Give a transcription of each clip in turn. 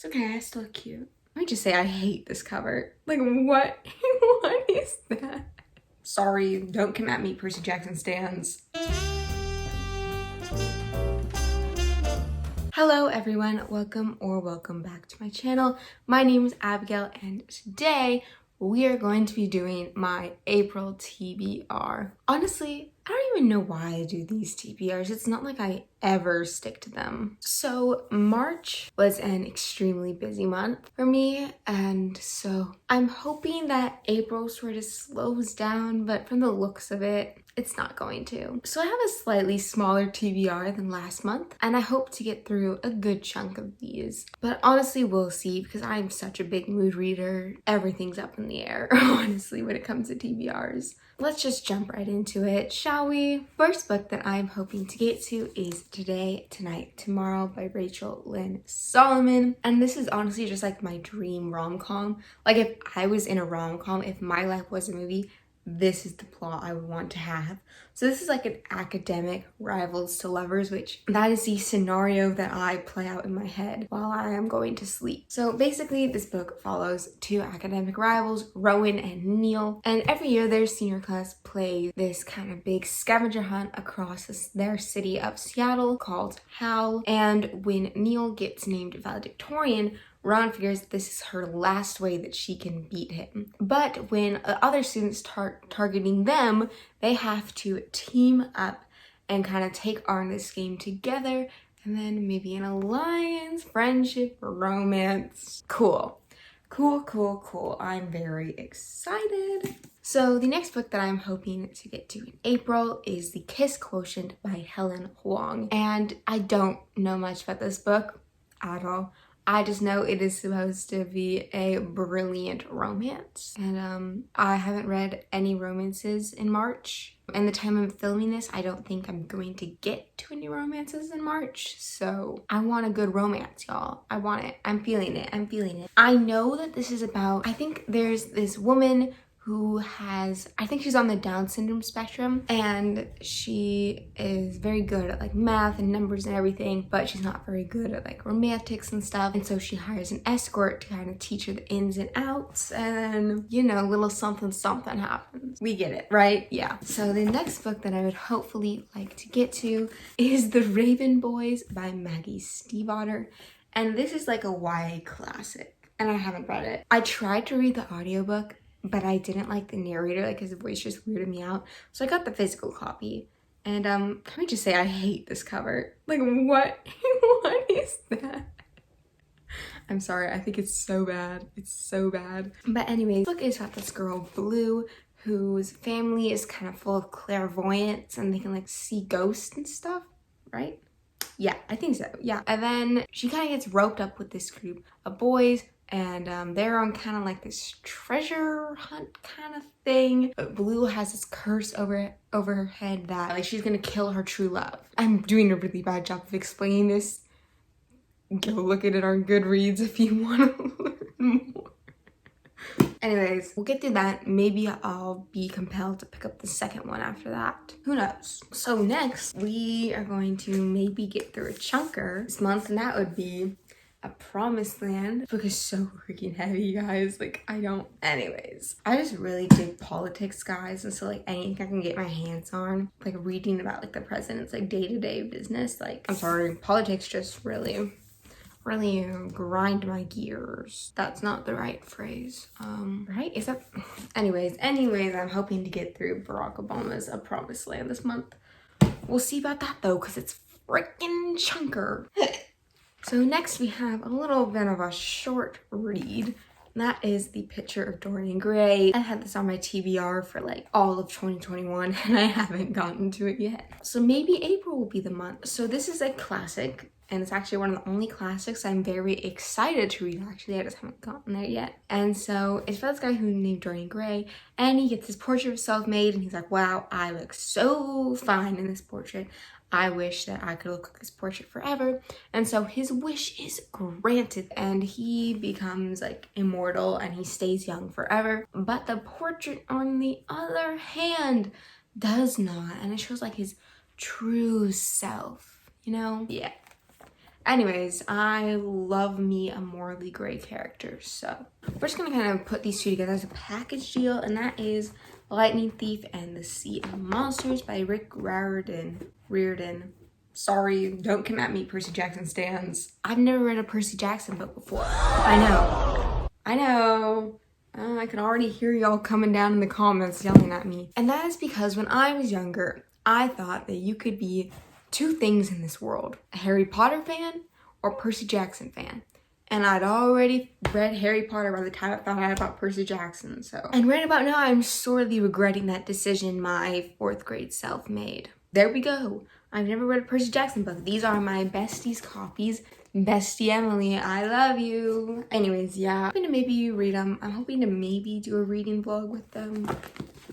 It's okay, I still look cute. Let me just say I hate this cover. Like, what? What is that? Sorry, don't come at me, Percy Jackson stans. Hello everyone, welcome back to my channel. My name is Abigail and today we are going to be doing my April TBR. Honestly, I don't even know why I do these TBRs. It's not like I ever stick to them. So March was an extremely busy month for me, and so I'm hoping that April sort of slows down, but from the looks of it, it's not going to. So I have a slightly smaller TBR than last month, and I hope to get through a good chunk of these. But honestly, we'll see, because I'm such a big mood reader. Everything's up in the air, honestly, when it comes to TBRs. Let's just jump right into it, shall we? First book that I'm hoping to get to is Today, Tonight, Tomorrow by Rachel Lynn Solomon. And this is honestly just like my dream rom-com. Like if I was in a rom-com, if my life was a movie, this is the plot I would want to have. So this is like an academic rivals to lovers, which that is the scenario that I play out in my head while I am going to sleep. So basically this book follows two academic rivals, Rowan and Neil, and every year their senior class plays this kind of big scavenger hunt across their city of Seattle called Howl. And when Neil gets named valedictorian, Rowan figures this is her last way that she can beat him. But when other students start targeting them, they have to team up and kind of take on this game together, and then maybe an alliance, friendship, romance. Cool. I'm very excited. So the next book that I'm hoping to get to in April is The Kiss Quotient by Helen Hoang. And I don't know much about this book at all. I just know it is supposed to be a brilliant romance. And I haven't read any romances in March. And the time I'm filming this, I don't think I'm going to get to any romances in March. So I want a good romance, y'all. I want it. I'm feeling it. I know that this is about, I think there's this woman who has, I think she's on the Down syndrome spectrum, and she is very good at like math and numbers and everything, but she's not very good at like romantics and stuff. And so she hires an escort to kind of teach her the ins and outs, and you know, little something happens. We get it, right? Yeah. So the next book that I would hopefully like to get to is The Raven Boys by Maggie Stiefvater. And this is like a YA classic, and I haven't read it. I tried to read the audiobook, but I didn't like the narrator, like his voice just weirded me out. So I got the physical copy. And can we just say I hate this cover? Like what? What is that? I'm sorry, I think it's so bad. It's so bad. But anyways, the book is about this girl, Blue, whose family is kind of full of clairvoyance and they can like see ghosts and stuff, right? Yeah, I think so, yeah. And then she kind of gets roped up with this group of boys, and they're on kind of like this treasure hunt kind of thing. But Blue has this curse over her head that like she's gonna kill her true love. I'm doing a really bad job of explaining this. Go look at it on Goodreads if you want to learn more. Anyways, we'll get through that. Maybe I'll be compelled to pick up the second one after that. Who knows? So next, we are going to maybe get through a chunker this month, and that would be A Promised Land. The book is so freaking heavy, you guys. Like, anyways. I just really dig politics, guys. And so, like, anything I can get my hands on, like, reading about, like, the president's, like, day-to-day business. Like, I'm sorry, politics just really grind my gears. That's not the right phrase. Right? Is that? Anyways, I'm hoping to get through Barack Obama's A Promised Land this month. We'll see about that, though, because it's freaking chunker. So next we have a little bit of a short read. And that is The Picture of Dorian Gray. I had this on my TBR for like all of 2021 and I haven't gotten to it yet. So maybe April will be the month. So this is a classic, and it's actually one of the only classics I'm very excited to read. Actually, I just haven't gotten there yet. And so it's about this guy who's named Dorian Gray, and he gets his portrait of himself made, and he's like, wow, I look so fine in this portrait. I wish that I could look like this portrait forever. And so his wish is granted, and he becomes like immortal and he stays young forever. But the portrait, on the other hand, does not, and it shows like his true self, you know? Yeah. Anyways, I love me a morally gray character, so we're just gonna kind of put these two together as a package deal, and that is Lightning Thief and the Sea of Monsters by Riordan. Sorry, don't come at me, Percy Jackson stans. I've never read a Percy Jackson book before. I know. I can already hear y'all coming down in the comments yelling at me. And that is because when I was younger, I thought that you could be two things in this world: a Harry Potter fan or Percy Jackson fan. And I'd already read Harry Potter by the time I found out about Percy Jackson, so. And right about now, I'm sorely regretting that decision my 4th grade self made. There we go. I've never read a Percy Jackson book. These are my besties copies. Bestie Emily, I love you. Anyways, yeah, I'm hoping to maybe read them. I'm hoping to maybe do a reading vlog with them.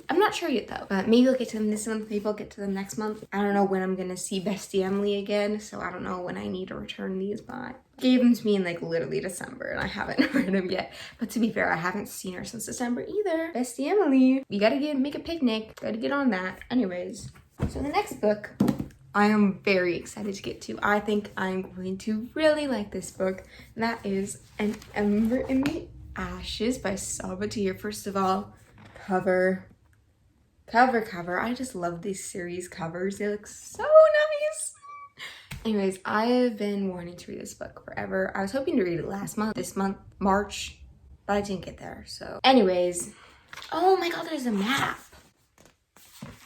I'm not sure yet though, but maybe I'll get to them this month, maybe I'll get to them next month. I don't know when I'm gonna see Bestie Emily again, so I don't know when I need to return these by. Gave them to me in like literally December and I haven't read them yet. But to be fair, I haven't seen her since December either. Bestie Emily, you gotta make a picnic, gotta get on that. Anyways, so the next book I am very excited to get to. I think I'm going to really like this book. And that is An Ember in the Ashes by Sabaa Tahir. First of all, cover. I just love these series covers. They look so nice. Anyways, I have been wanting to read this book forever. I was hoping to read it this month, March, but I didn't get there. So anyways, oh my god, there's a map.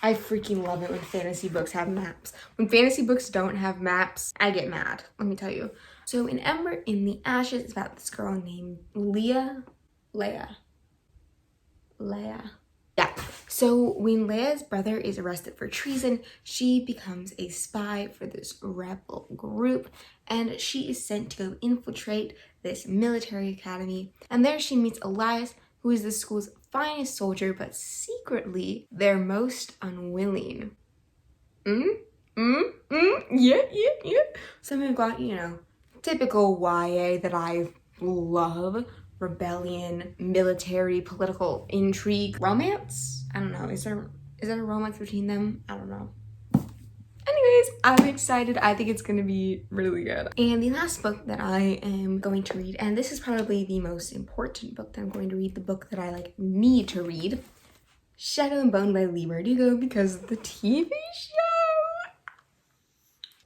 I freaking love it when fantasy books have maps. When fantasy books don't have maps, I get mad, let me tell you. So in Ember in the Ashes, it's about this girl named Leigh. Yeah, so when Leia's brother is arrested for treason, she becomes a spy for this rebel group, and she is sent to go infiltrate this military academy. And there she meets Elias, who is the school's finest soldier, but secretly their most unwilling. Yeah. So we've got, you know, typical YA that I love. Rebellion, military, political intrigue, romance? I don't know. Is there a romance between them? I don't know. Anyways, I'm excited. I think it's gonna be really good. And the last book that I am going to read, and this is probably the most important book that I'm going to read, the book that I like need to read, Shadow and Bone by Leigh Bardugo, because of the TV show.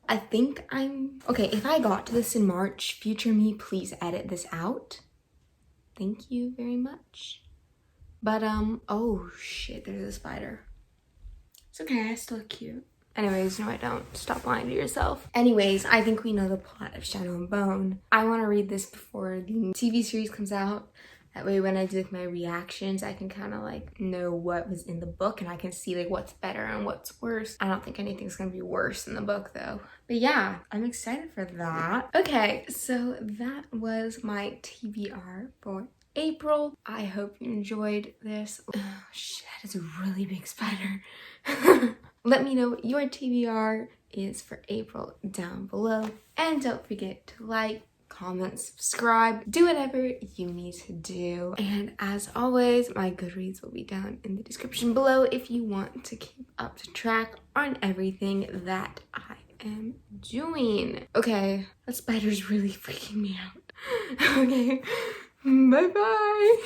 I think okay, if I got to this in March, future me, please edit this out. Thank you very much. But oh shit, there's a spider. It's okay, I still look cute. Anyways, no I don't. Stop lying to yourself. Anyways, I think we know the plot of Shadow and Bone. I want to read this before the TV series comes out. That way when I do like my reactions, I can kind of like know what was in the book and I can see like what's better and what's worse. I don't think anything's gonna be worse in the book though. But yeah, I'm excited for that. Okay, so that was my TBR for April. I hope you enjoyed this. Oh shit, that is a really big spider. Let me know what your TBR is for April down below. And don't forget to like, comment, subscribe, do whatever you need to do. And as always, my Goodreads will be down in the description below if you want to keep up to track on everything that I am doing. Okay, that spider's really freaking me out. Okay, bye-bye.